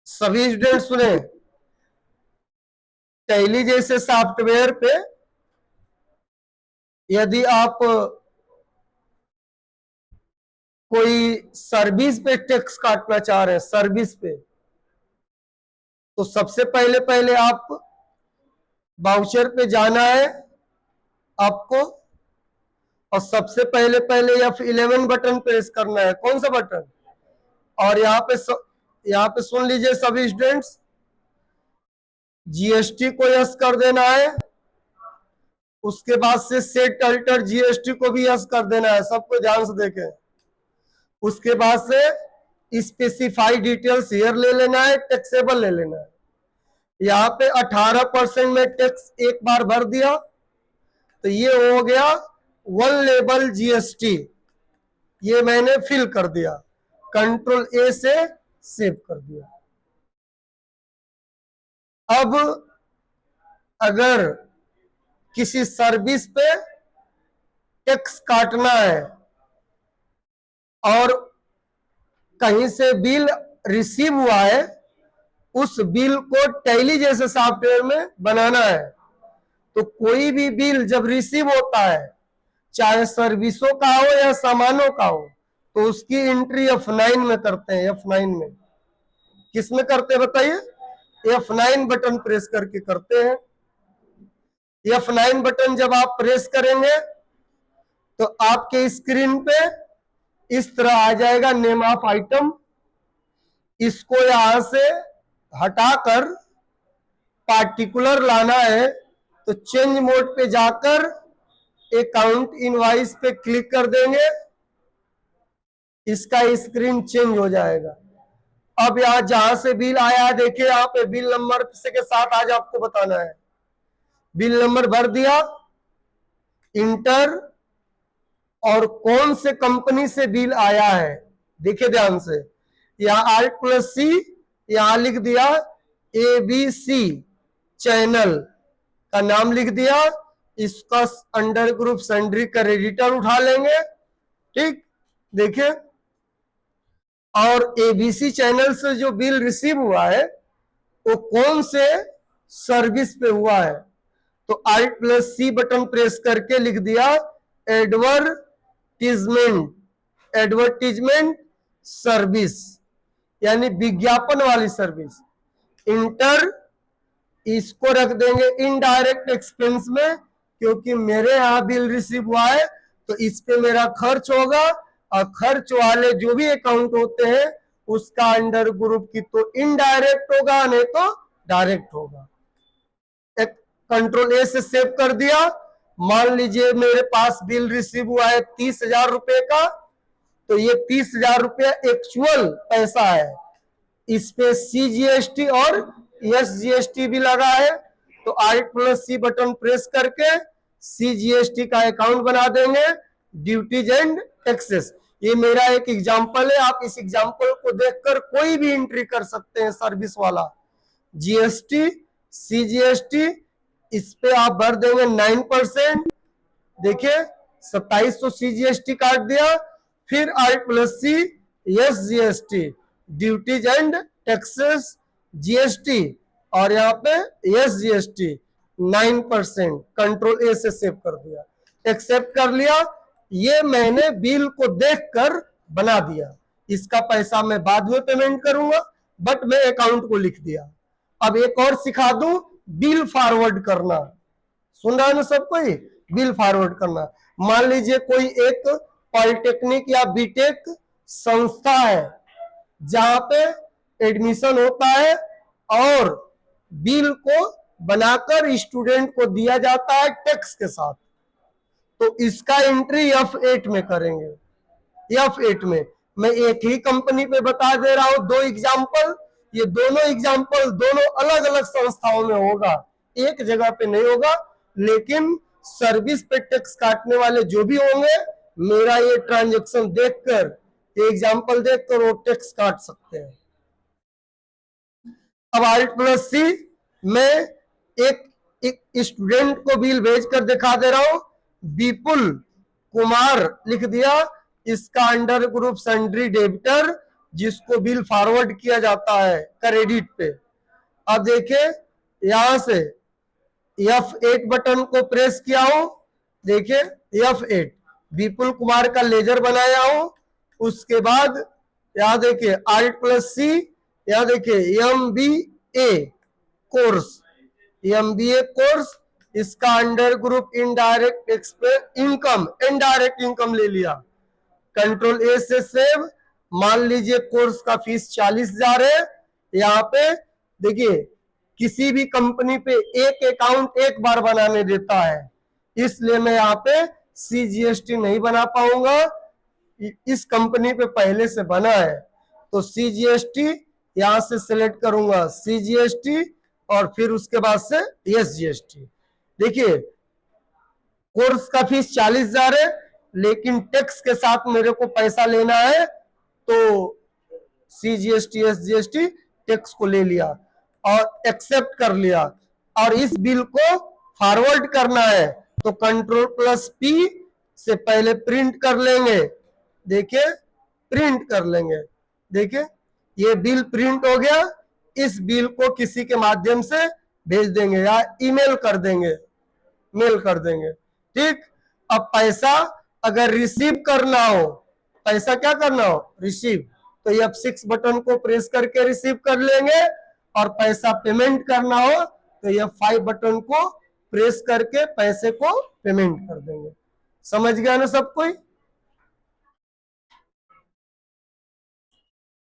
सभी स्टूडेंट सुने, टैली जैसे सॉफ्टवेयर पे यदि आप कोई सर्विस पे टैक्स काटना चाह रहे हैं, सर्विस पे, तो सबसे पहले पहले आप वाउचर पे जाना है आपको, और सबसे पहले पहले F11 बटन प्रेस करना है। कौन सा बटन? और यहाँ पे सुन लीजिए सभी स्टूडेंट्स, जीएसटी को यस कर देना है। उसके बाद से सेट अल्टर जीएसटी को भी यस कर देना है। सबको ध्यान से देखें। उसके बाद से स्पेसिफाई डिटेल्स हियर ले लेना है, टैक्सेबल ले लेना है। यहाँ पे 18% में टैक्स एक बार भर दिया तो ये हो गया वन लेबल जीएसटी। ये मैंने फिल कर दिया, कंट्रोल ए से सेव कर दिया। अब अगर किसी सर्विस पे टैक्स काटना है और कहीं से बिल रिसीव हुआ है, उस बिल को टैली जैसे सॉफ्टवेयर में बनाना है, तो कोई भी बिल जब रिसीव होता है, चाहे सर्विसों का हो या सामानों का हो, तो उसकी एंट्री F9 में करते हैं। F9 में किस में करते हैं बताइए? F9 बटन प्रेस करके करते हैं। F9 बटन जब आप प्रेस करेंगे तो आपके स्क्रीन पे इस तरह आ जाएगा नेम ऑफ आइटम। इसको यहां से हटाकर पार्टिकुलर लाना है तो चेंज मोड पे जाकर अकाउंट इनवॉइस पे क्लिक कर देंगे, इसका स्क्रीन चेंज हो जाएगा। अब यहां जहां से बिल आया है देखिए, यहाँ पे बिल नंबर से के साथ आज आपको बताना है। बिल नंबर भर दिया, इंटर, और कौन से कंपनी से बिल आया है देखिए ध्यान से। यहां Alt+C, यहां लिख दिया ABC चैनल का नाम लिख दिया। इसका अंडर ग्रुप सन्ड्री का क्रेडिटर उठा लेंगे, ठीक, देखिए। और ABC चैनल से जो बिल रिसीव हुआ है वो कौन से सर्विस पे हुआ है, तो Alt+C बटन प्रेस करके लिख दिया एडवर्टीजमेंट सर्विस, यानी विज्ञापन वाली सर्विस। इंटर, इसको रख देंगे इनडायरेक्ट एक्सपेंस में, क्योंकि मेरे यहां बिल रिसीव हुआ है तो इस पे मेरा खर्च होगा, और खर्च वाले जो भी अकाउंट होते हैं उसका अंडर ग्रुप की तो इनडायरेक्ट होगा, नहीं तो डायरेक्ट होगा। एक कंट्रोल ए से सेव कर दिया। मान लीजिए मेरे पास बिल रिसीव हुआ है 30,000 रुपए का, तो ये 30,000 रुपया एक्चुअल पैसा है। इस पे CGST और SGST भी लगा है, तो Alt+C बटन प्रेस करके CGST का अकाउंट बना देंगे, ड्यूटीज एंड टैक्सेस। ये मेरा एक एग्जांपल है, आप इस एग्जांपल को देखकर कोई भी एंट्री कर सकते हैं सर्विस वाला। GST, CGST, इस पे आप भर देंगे 9%, देखिए 2700 CGST काट दिया। फिर Alt+C SGST, duties and taxes, GST, और यहाँ पे SGST 9%, कंट्रोल ए से सेव कर दिया, एक्सेप्ट कर लिया। ये मैंने बिल को देखकर बना दिया, इसका पैसा मैं बाद में पेमेंट करूंगा, बट मैं अकाउंट को लिख दिया। अब एक और सिखा दूं, बिल फॉरवर्ड करना। सुन रहा है ना सब कोई? बिल फॉरवर्ड करना। मान लीजिए कोई एक पॉलिटेक्निक या बीटेक संस्था है जहां पे एडमिशन होता है और बिल को बनाकर स्टूडेंट को दिया जाता है टैक्स के साथ, तो इसका एंट्री F8 में करेंगे। F8 में मैं एक ही कंपनी पे बता दे रहा हूं, दो एग्जांपल। ये दोनों एग्जांपल दोनों अलग अलग संस्थाओं में होगा, एक जगह पे नहीं होगा, लेकिन सर्विस पे टैक्स काटने वाले जो भी होंगे, मेरा ये ट्रांजैक्शन देखकर, ये एग्जांपल देखकर वो टैक्स काट सकते हैं। अब Alt+C में एक स्टूडेंट को बिल भेजकर दिखा दे रहा हूं, विपुल कुमार लिख दिया, इसका अंडर ग्रुप सन्ड्री डेबिटर जिसको बिल फॉरवर्ड किया जाता है क्रेडिट पे। अब देखिए यहां से F8 बटन को प्रेस किया हूं, देखिए F8 विपुल कुमार का लेजर बनाया हूं। उसके बाद यहां देखिए Alt+C, यहां देखिए MBA कोर्स, MBA कोर्स, इसका under group indirect income, indirect income ले लिया। कंट्रोल ए से सेव। मान लीजिए कोर्स का फीस 40,000 है। यहाँ पे देखिए किसी भी कंपनी पे एक अकाउंट एक बार बनाने देता है, इसलिए मैं यहाँ पे CGST नहीं बना पाऊंगा। इस कंपनी पे पहले से बना है तो CGST यहां से सिलेक्ट करूंगा, CGST, और फिर उसके बाद से SGST। देखिए कोर्स का फीस 40,000 है, लेकिन टैक्स के साथ मेरे को पैसा लेना है तो CGST SGST टैक्स को ले लिया और एक्सेप्ट कर लिया। और इस बिल को फॉरवर्ड करना है तो Ctrl+P से पहले प्रिंट कर लेंगे, देखिए प्रिंट कर लेंगे। देखिए ये बिल प्रिंट हो गया। इस बिल को किसी के माध्यम से भेज देंगे या ईमेल कर देंगे, मेल कर देंगे, ठीक। अब पैसा अगर रिसीव करना हो, पैसा क्या करना हो, रिसीव, तो F6 बटन को प्रेस करके रिसीव कर लेंगे। और पैसा पेमेंट करना हो तो F5 बटन को प्रेस करके पैसे को पेमेंट कर देंगे। समझ गया ना सब कोई?